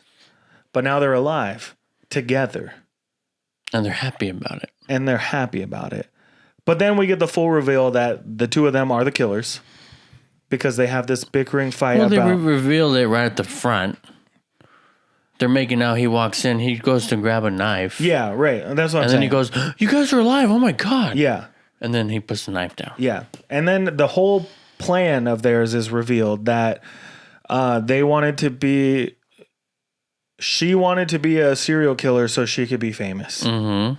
S1: but now they're alive together.
S2: And they're happy about it.
S1: But then we get the full reveal that the 2 of them are the killers because they have this bickering fight
S2: about... Well, they revealed it right at the front. They're making out. He walks in. He goes to grab a knife.
S1: Yeah, right. That's what I'm saying.
S2: And then he goes, you guys are alive. Oh, my God.
S1: Yeah.
S2: And then he puts the knife down.
S1: Yeah. And then the whole plan of theirs is revealed that she wanted to be a serial killer so she could be famous.
S2: Mm-hmm.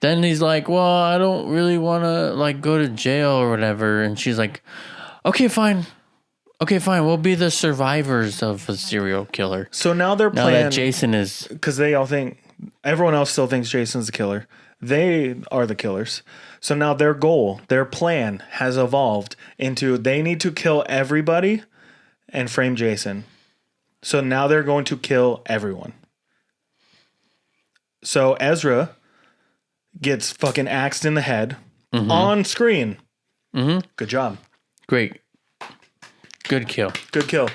S2: Then he's like, well, I don't really want to like go to jail or whatever. And she's like, okay, fine. We'll be the survivors of a serial killer.
S1: So now their plan...
S2: Now that Jason is...
S1: Because they all think... Everyone else still thinks Jason's the killer. They are the killers. So now their goal, their plan has evolved into they need to kill everybody and frame Jason. So now they're going to kill everyone. So Ezra gets fucking axed in the head on screen. Mm-hmm. Good job.
S2: Great. Good kill.
S1: Good kill.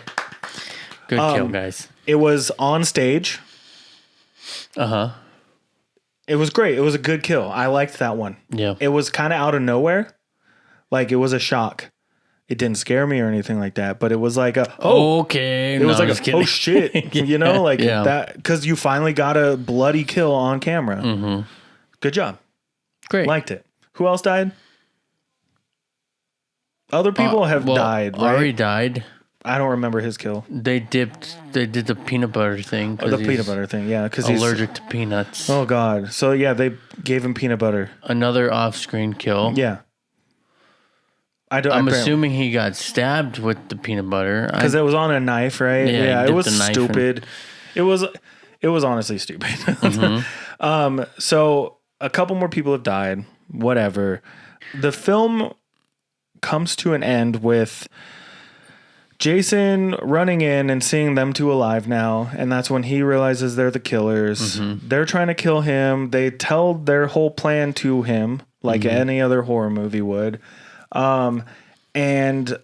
S2: Good kill, guys.
S1: It was on stage.
S2: Uh-huh.
S1: It was great. It was a good kill. I liked that one.
S2: Yeah.
S1: It was kind of out of nowhere. Like, it was a shock. It didn't scare me or anything like that, but it was like
S2: okay.
S1: It was like oh shit. You know, like that, because you finally got a bloody kill on camera. Mm-hmm. Good job.
S2: Great.
S1: Liked it. Who else died? Other people have died, right?
S2: Ari died.
S1: I don't remember his kill.
S2: They did the peanut butter thing.
S1: Oh, the peanut butter thing, yeah. Because he's
S2: allergic to peanuts.
S1: Oh, God. So, yeah, they gave him peanut butter.
S2: Another off-screen kill.
S1: Yeah.
S2: I'm assuming he got stabbed with the peanut butter.
S1: Because it was on a knife, right?
S2: Yeah,
S1: it was stupid. It was honestly stupid. Mm-hmm. So, a couple more people have died. Whatever. The film comes to an end with Jason running in and seeing them two alive now, and that's when he realizes they're the killers. Mm-hmm. They're trying to kill him. They tell their whole plan to him, like any other horror movie would. And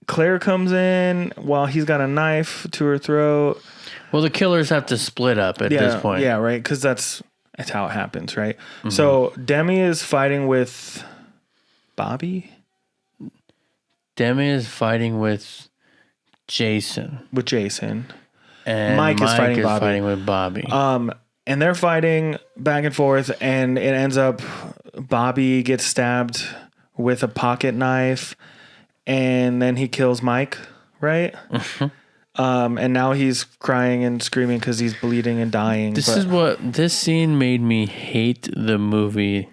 S1: Claire comes in while he's got a knife to her throat.
S2: Well, the killers have to split up at this point.
S1: Yeah, right, because that's how it happens, right? Mm-hmm. So Demi is fighting with Bobby?
S2: Demi is fighting with Jason.
S1: And Mike is fighting
S2: with Bobby.
S1: And they're fighting back and forth, and it ends up Bobby gets stabbed with a pocket knife, and then he kills Mike, right? And now he's crying and screaming because he's bleeding and dying.
S2: This scene made me hate the movie.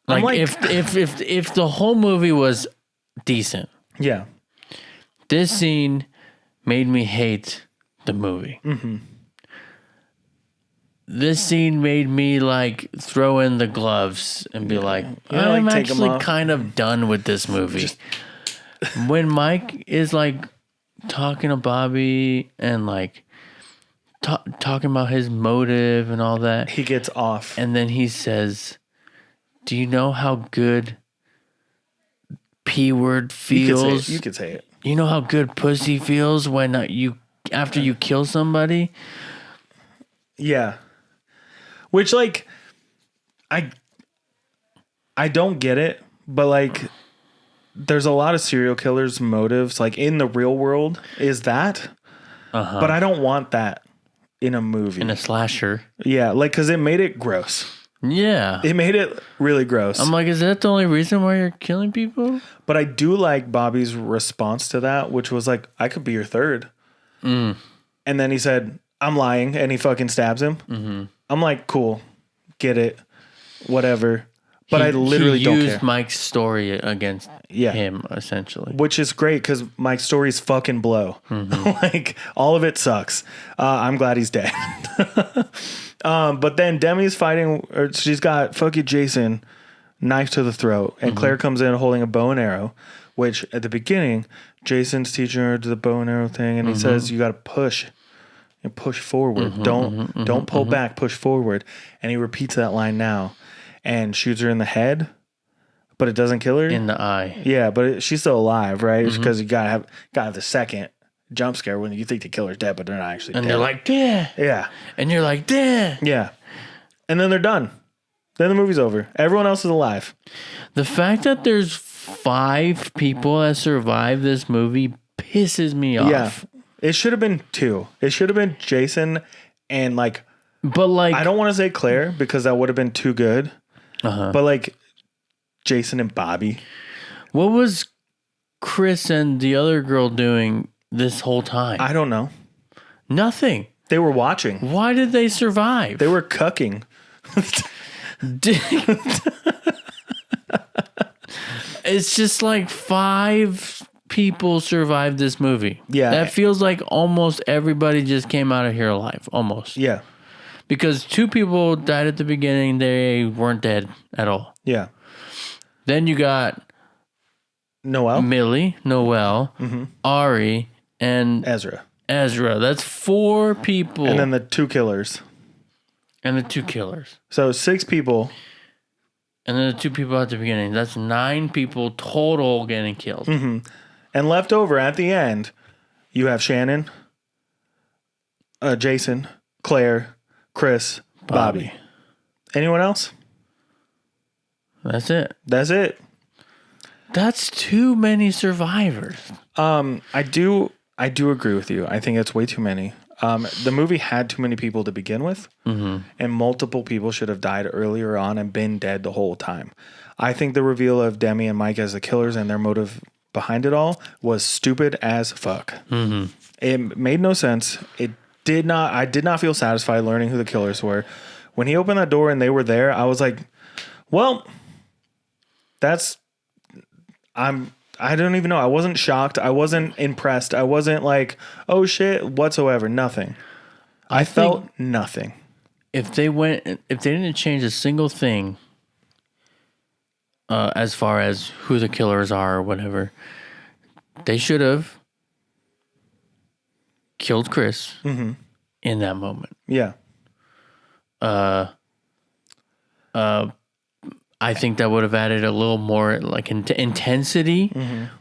S2: Like if the whole movie was decent,
S1: yeah,
S2: this scene made me hate the movie. Mm-hmm. This scene made me like throw in the gloves and be like, I'm actually kind of done with this movie. When Mike is like talking to Bobby and like talking about his motive and all that,
S1: he gets off,
S2: and then he says, do you know how good P-word feels?
S1: You could say it.
S2: You know how good pussy feels when after you kill somebody?
S1: Yeah. Which, like, I don't get it, but, like, there's a lot of serial killers' motives, like, in the real world, is that. Uh-huh. But I don't want that in a movie.
S2: In a slasher.
S1: Yeah, like, because it made it gross.
S2: Yeah.
S1: It made it really gross.
S2: I'm like, is that the only reason why you're killing people?
S1: But I do like Bobby's response to that, which was like, I could be your third. Mm. And then he said, I'm lying. And he fucking stabs him. Mm-hmm. I'm like, cool. Get it. Whatever. But I literally don't care. He used
S2: Mike's story against him, essentially.
S1: Which is great because Mike's stories fucking blow. Mm-hmm. Like, all of it sucks. I'm glad he's dead. But then Demi's fighting, or she's got fucking Jason, knife to the throat. And Claire comes in holding a bow and arrow, which at the beginning, Jason's teaching her the bow and arrow thing. And he says, you got to push and push forward. Don't pull back, push forward. And he repeats that line now. And shoots her in the head, but it doesn't kill her.
S2: In the eye.
S1: Yeah, but she's still alive, right? Because you gotta have the second jump scare when you think the killer's dead, but they're not actually dead.
S2: And they're like, yeah.
S1: Yeah.
S2: And you're like, yeah.
S1: Yeah. And then they're done. Then the movie's over. Everyone else is alive.
S2: The fact that there's 5 people that survive this movie pisses me off.
S1: Yeah. It should have been 2. It should have been Jason and like...
S2: But like...
S1: I don't want to say Claire because that would have been too good. Uh-huh. But like Jason and Bobby.
S2: What was Chris and the other girl doing this whole time?
S1: I don't know.
S2: Nothing.
S1: They were watching.
S2: Why did they survive?
S1: They were cucking.
S2: It's just like 5 people survived this movie.
S1: Yeah.
S2: That feels like almost everybody just came out of here alive. Almost.
S1: Yeah.
S2: Because 2 people died at the beginning. They weren't dead at all.
S1: Yeah.
S2: Then you got
S1: Noelle,
S2: Noelle, Ari, and
S1: Ezra.
S2: That's 4 people.
S1: And then the 2 killers.
S2: And the 2 killers.
S1: So 6 people.
S2: And then the 2 people at the beginning. That's 9 people total getting killed.
S1: Mm-hmm. And left over at the end, you have Shannon, Jason, Claire, Chris, Bobby. Anyone else?
S2: That's it.
S1: That's it.
S2: That's too many survivors.
S1: I do agree with you. I think it's way too many. The movie had too many people to begin with, and multiple people should have died earlier on and been dead the whole time. I think the reveal of Demi and Mike as the killers and their motive behind it all was stupid as fuck. It made no sense. I did not feel satisfied learning who the killers were. When he opened that door and they were there, I was like, well, I don't even know. I wasn't shocked. I wasn't impressed. I wasn't like, oh shit, whatsoever. Nothing. I felt nothing.
S2: If they didn't change a single thing, as far as who the killers are or whatever, they should have killed Chris in that moment.
S1: Yeah.
S2: I think that would have added a little more like intensity.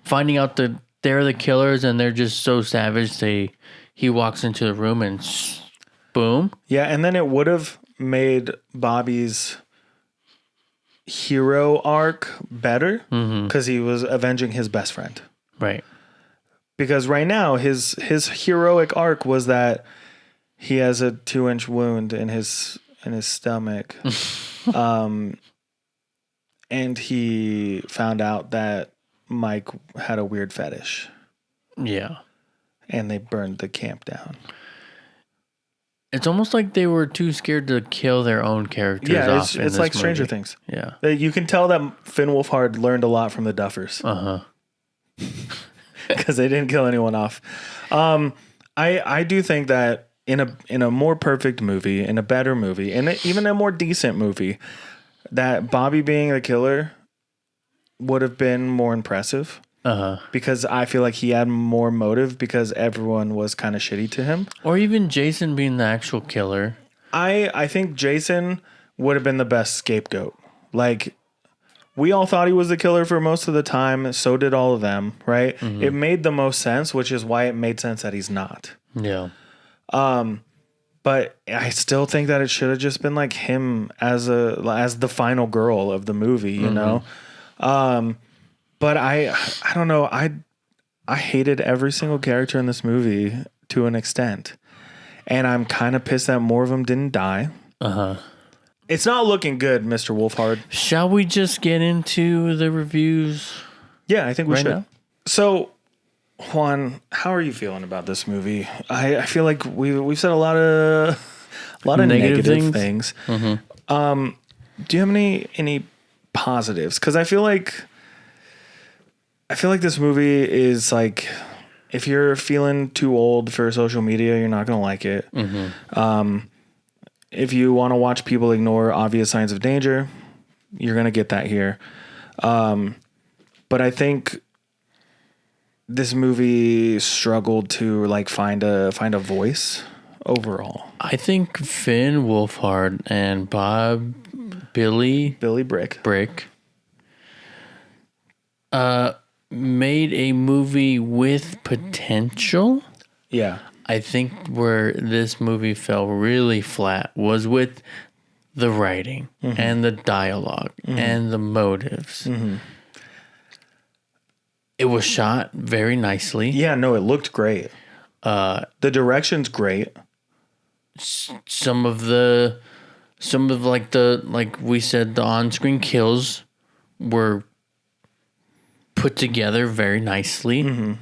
S2: Finding out that they're the killers and they're just so savage. He walks into the room and boom.
S1: Yeah, and then it would have made Bobby's hero arc better because he was avenging his best friend.
S2: Right.
S1: Because right now his heroic arc was that he has a 2-inch wound in his stomach. And he found out that Mike had a weird fetish.
S2: Yeah.
S1: And they burned the camp down.
S2: It's almost like they were too scared to kill their own characters.
S1: Yeah,
S2: off
S1: it's like Stranger Things.
S2: Yeah.
S1: You can tell that Finn Wolfhard learned a lot from the Duffers. Because they didn't kill anyone off. I do think that in a more perfect movie, in a better movie, and even a more decent movie, that Bobby being the killer would have been more impressive. Because I feel like he had more motive because everyone was kind of shitty to him.
S2: Or even Jason being the actual killer.
S1: I think Jason would have been the best scapegoat. Like, we all thought he was the killer for most of the time. So did all of them, right? It made the most sense, which is why it made sense that he's not.
S2: Yeah.
S1: But I still think that it should have just been like him as the final girl of the movie, you know? But I don't know. I hated every single character in this movie to an extent. And I'm kind of pissed that more of them didn't die. It's not looking good, Mr. Wolfhard.
S2: Shall we just get into the reviews?
S1: Yeah, I think we should.
S2: Now?
S1: So, Juan, how are you feeling about this movie? I feel like we've said a lot of negative things. Do you have any positives? Because I feel like this movie is like, if you're feeling too old for social media, you're not gonna like it. If you want to watch people ignore obvious signs of danger, you're gonna get that here. But I think this movie struggled to like find a voice overall.
S2: I think Finn Wolfhard and Billy Brick made a movie with potential.
S1: Yeah.
S2: I think where this movie fell really flat was with the writing and the dialogue and the motives. It was shot very nicely.
S1: Yeah, no, it looked great. The direction's great.
S2: Some of like we said, the on-screen kills were put together very nicely.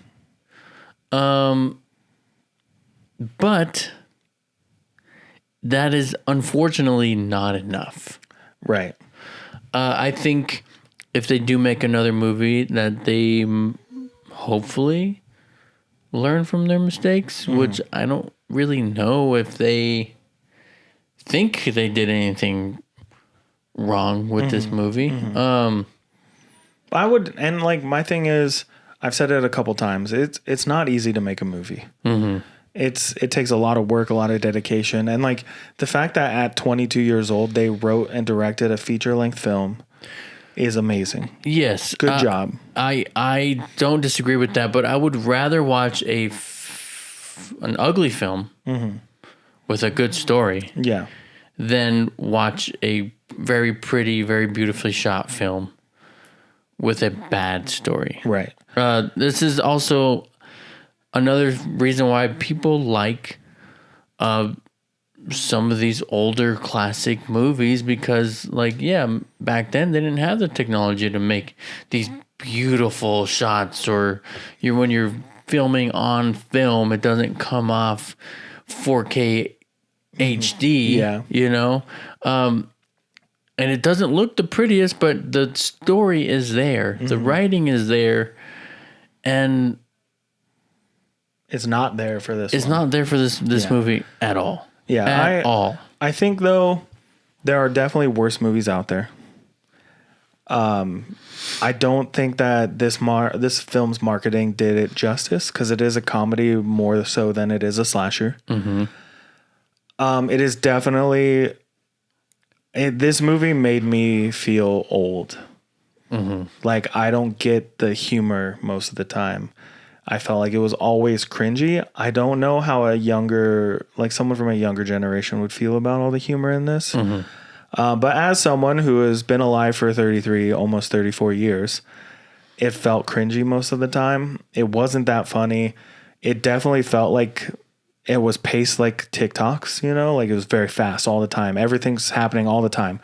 S2: But that is unfortunately not enough.
S1: Right.
S2: I think if they do make another movie, that they hopefully learn from their mistakes, which I don't really know if they think they did anything wrong with this movie.
S1: I would, and like my thing is, I've said it a couple times. It's not easy to make a movie. It takes a lot of work, a lot of dedication, and like the fact that at 22 years old they wrote and directed a feature length film is amazing.
S2: Yes,
S1: Good job.
S2: I don't disagree with that, but I would rather watch an ugly film with a good story, than watch a very pretty, very beautifully shot film with a bad story.
S1: Right.
S2: This is also another reason why people like some of these older classic movies, because like, back then they didn't have the technology to make these beautiful shots, or when you're filming on film, it doesn't come off 4K HD, you know? And it doesn't look the prettiest, but the story is there. The writing is there. And
S1: it's not there for this
S2: It's not there for this movie at all.
S1: Yeah.
S2: At all.
S1: I think, though, there are definitely worse movies out there. I don't think that this film's marketing did it justice, because it is a comedy more so than it is a slasher. It is definitely... this movie made me feel old. Like, I don't get the humor most of the time. I felt like it was always cringy. I don't know how someone from a younger generation would feel about all the humor in this. But as someone who has been alive for 33, almost 34 years, it felt cringy most of the time. It wasn't that funny. It definitely felt like it was paced like TikToks, you know, like it was very fast all the time. Everything's happening all the time.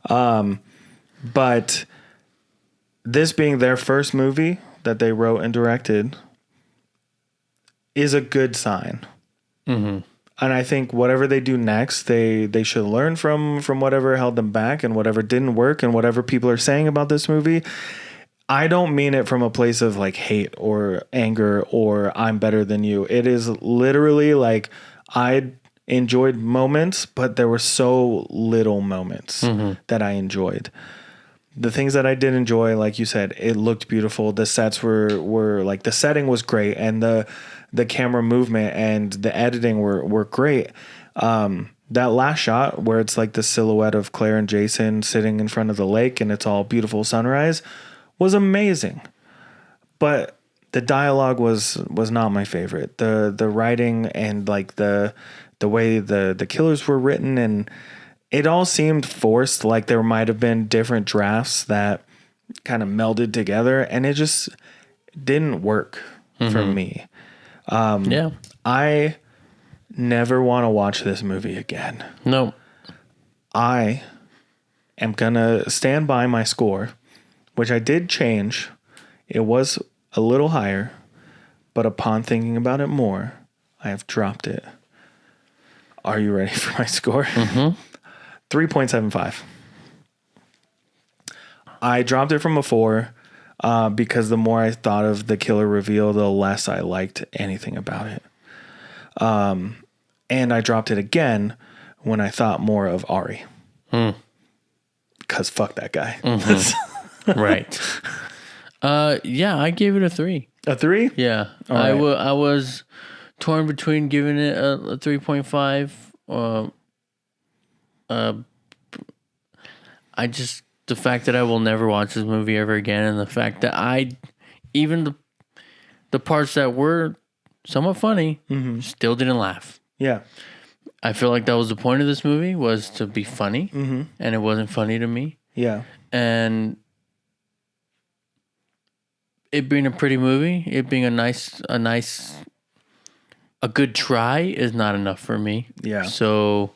S1: But this being their first movie that they wrote and directed is a good sign. And I think whatever they do next, they should learn from whatever held them back and whatever didn't work and whatever people are saying about this movie. I don't mean it from a place of like hate or anger or I'm better than you. It is literally like I enjoyed moments, but there were so little moments that I enjoyed. The things that I did enjoy, like you said, it looked beautiful. The sets were like, the setting was great, and the camera movement and the editing were great. That last shot where it's like the silhouette of Claire and Jason sitting in front of the lake and it's all beautiful sunrise was amazing. But the dialogue was not my favorite. The writing and like the way the killers were written, and it all seemed forced, like there might have been different drafts that kind of melded together, and it just didn't work for me. I never want to watch this movie again.
S2: No.
S1: I am going to stand by my score, which I did change. It was a little higher, but upon thinking about it more, I have dropped it. Are you ready for my score? 3.75. I dropped it from a 4 because the more I thought of the killer reveal, the less I liked anything about it. And I dropped it again when I thought more of Ari. Because fuck that guy.
S2: Right. I gave it a 3.
S1: A 3?
S2: Yeah. I was torn between giving it a 3.5. The fact that I will never watch this movie ever again, and the fact that even the parts that were somewhat funny, still didn't laugh.
S1: Yeah.
S2: I feel like that was the point of this movie, was to be funny, and it wasn't funny to me.
S1: Yeah.
S2: And it being a pretty movie, it being a good try is not enough for me.
S1: Yeah.
S2: So,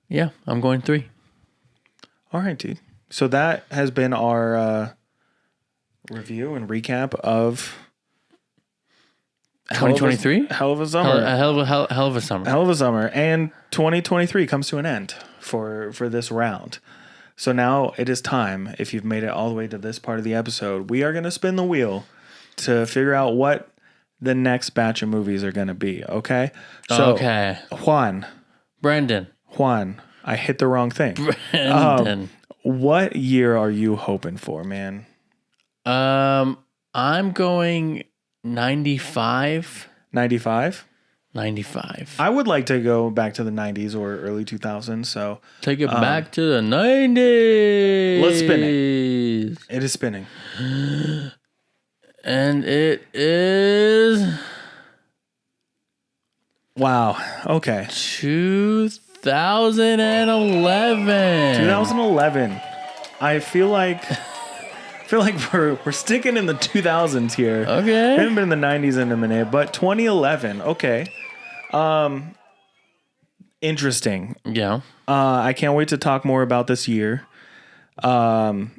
S2: yeah, I'm going 3.
S1: All right, dude. So that has been our review and recap of
S2: 2023?
S1: Hell of a summer.
S2: Hell of a summer.
S1: Hell of a summer. And 2023 comes to an end for this round. So now it is time, if you've made it all the way to this part of the episode, we are going to spin the wheel to figure out what the next batch of movies are going to be, okay? So,
S2: okay.
S1: Juan, I hit the wrong thing.
S2: Brandon.
S1: What year are you hoping for, man?
S2: I'm going 95.
S1: 95?
S2: 95.
S1: I would like to go back to the 90s or early 2000s, so...
S2: Take it back to the 90s.
S1: Let's spin it. It is spinning.
S2: And it is...
S1: Wow. Okay.
S2: 2011.
S1: 2011. I feel like we're sticking in the 2000s here.
S2: Okay.
S1: We haven't been in the 90s in a minute, but 2011. Okay. Interesting.
S2: Yeah.
S1: I can't wait to talk more about this year. God,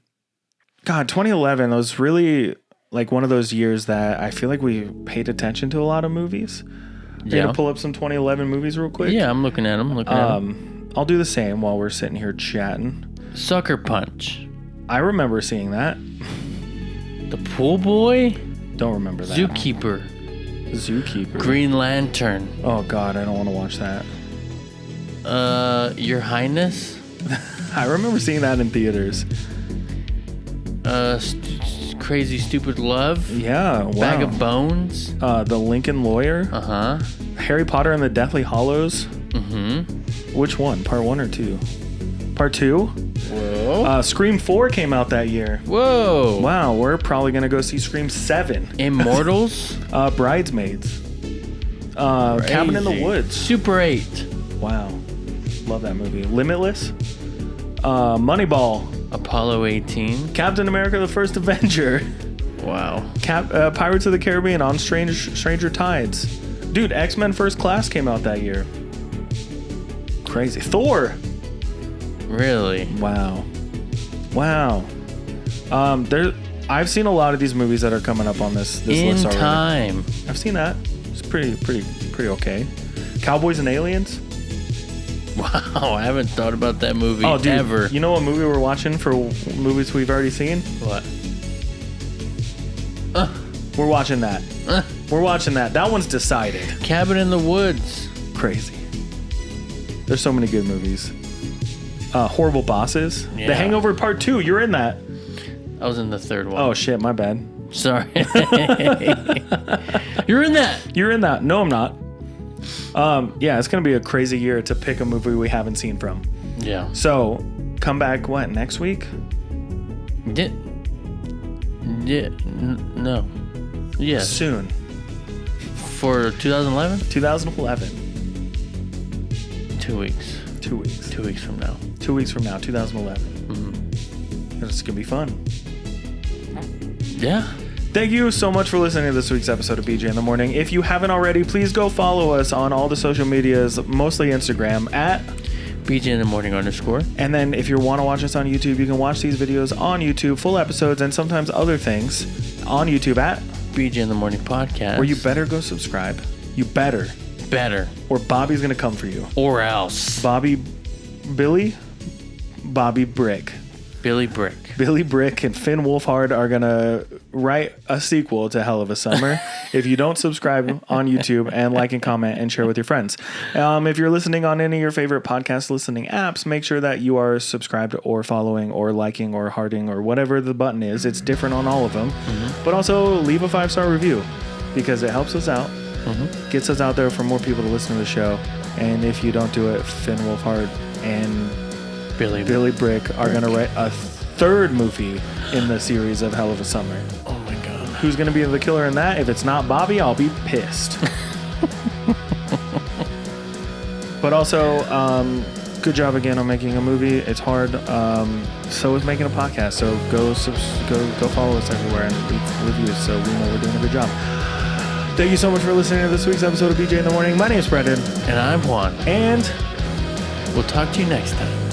S1: 2011 was really like one of those years that I feel like we paid attention to a lot of movies. You're gonna pull up some 2011 movies real quick?
S2: Yeah, I'm looking at them.
S1: I'll do the same while we're sitting here chatting.
S2: Sucker Punch.
S1: I remember seeing that.
S2: The Pool Boy.
S1: Don't remember that.
S2: Zookeeper. Green Lantern.
S1: Oh God, I don't want to watch that.
S2: Your Highness.
S1: I remember seeing that in theaters.
S2: Crazy Stupid Love.
S1: Yeah. Wow.
S2: Bag of Bones.
S1: The Lincoln Lawyer.
S2: Uh-huh.
S1: Harry Potter and the Deathly Hallows.
S2: Mm-hmm.
S1: Which one? Part 1 or 2? Part 2?
S2: Whoa.
S1: Scream 4 came out that year.
S2: Whoa.
S1: Wow, we're probably going to go see Scream 7.
S2: Immortals.
S1: Bridesmaids. Cabin in the Woods.
S2: Super 8.
S1: Wow. Love that movie. Limitless. Moneyball.
S2: Apollo 18.
S1: Captain America: The First Avenger.
S2: Wow.
S1: Pirates of the Caribbean: On Stranger Tides. Dude, X-Men: First Class came out that year. Crazy. Thor.
S2: Really?
S1: Wow. I've seen a lot of these movies that are coming up on this list already.
S2: In Time.
S1: I've seen that. It's pretty okay. Cowboys and Aliens.
S2: Wow, I haven't thought about that movie
S1: ever. You know what movie we're watching for movies we've already seen?
S2: What?
S1: We're watching that. We're watching that. That one's decided.
S2: Cabin in the Woods.
S1: Crazy. There's so many good movies. Horrible Bosses.
S2: Yeah.
S1: The Hangover Part 2. You're in that.
S2: I was in the third one.
S1: Oh, shit. My bad.
S2: Sorry. You're in that.
S1: You're in that. No, I'm not. Yeah, it's going to be a crazy year to pick a movie we haven't seen from.
S2: Yeah.
S1: So, come back, what, next week?
S2: No. Yes.
S1: Soon.
S2: For 2011?
S1: 2011.
S2: 2 weeks.
S1: 2 weeks.
S2: 2 weeks from now.
S1: 2 weeks from now, 2011.
S2: Mm-hmm.
S1: It's going to be fun.
S2: Yeah.
S1: Thank you so much for listening to this week's episode of BJ in the Morning. If you haven't already, please go follow us on all the social medias, mostly Instagram, at
S2: BJ in the Morning _.
S1: And then if you want to watch us on YouTube, you can watch these videos on YouTube, full episodes, and sometimes other things on YouTube at
S2: BJ in the Morning Podcast.
S1: Where you better go subscribe. You better. Or Bobby's going to come for you.
S2: Or else.
S1: Bobby Brick.
S2: Billy Brick.
S1: Billy Brick and Finn Wolfhard are going to write a sequel to Hell of a Summer if you don't subscribe on YouTube and like and comment and share with your friends. If you're listening on any of your favorite podcast listening apps, make sure that you are subscribed or following or liking or hearting or whatever the button is. It's different on all of them. Mm-hmm. But also leave a 5-star review because it helps us out, gets us out there for more people to listen to the show. And if you don't do it, Finn Wolfhard and Billy Brick are going to write a third movie in the series of Hell of a Summer.
S2: Oh my God.
S1: Who's going to be the killer in that? If it's not Bobby, I'll be pissed. But also, good job again on making a movie. It's hard. So is making a podcast. So go follow us everywhere and leave reviews so we know we're doing a good job. Thank you so much for listening to this week's episode of BJ in the Morning. My name is Brendan.
S2: And I'm Juan.
S1: And
S2: we'll talk to you next time.